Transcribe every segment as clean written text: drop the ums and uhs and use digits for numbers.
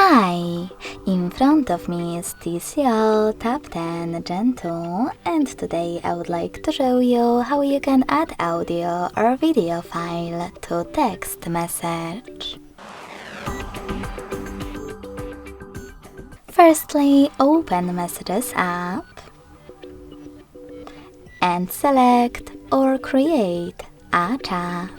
Hi! In front of me is TCL Tab 10 Gen 2, and today I would like to show you how you can add audio or video file to text message. Firstly, open Messages app and select or create a chat.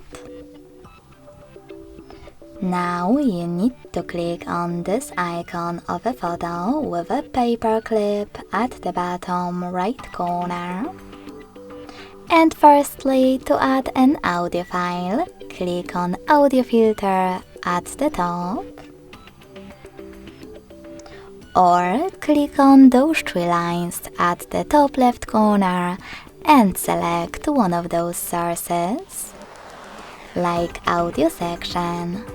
Now you need to click on this icon of a photo with a paper clip at the bottom right corner. And firstly, to add an audio file, click on Audio Filter at the top. Or click on those three lines at the top left corner and select one of those sources, like Audio section.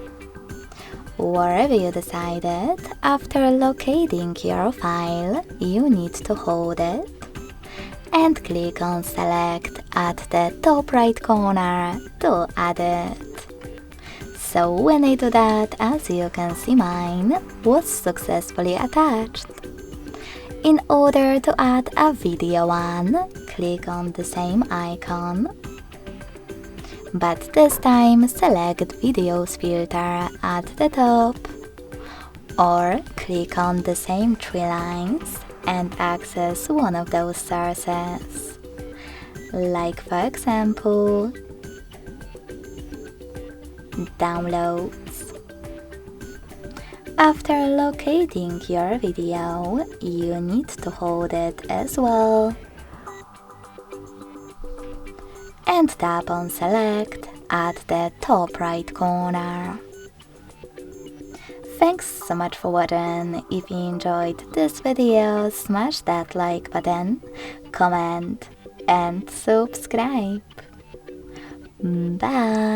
Wherever you decided, after locating your file, you need to hold it and click on Select at the top right corner to add it. So when I do that, as you can see, mine was successfully attached. In order to add a video one, click on the same icon, but this time select Videos filter at the top, or click on the same three lines and access one of those sources, like for example, Downloads. After locating your video, you need to hold it as well and tap on Select at the top right corner. Thanks so much for watching. If you enjoyed this video, smash that like button, comment and subscribe. Bye!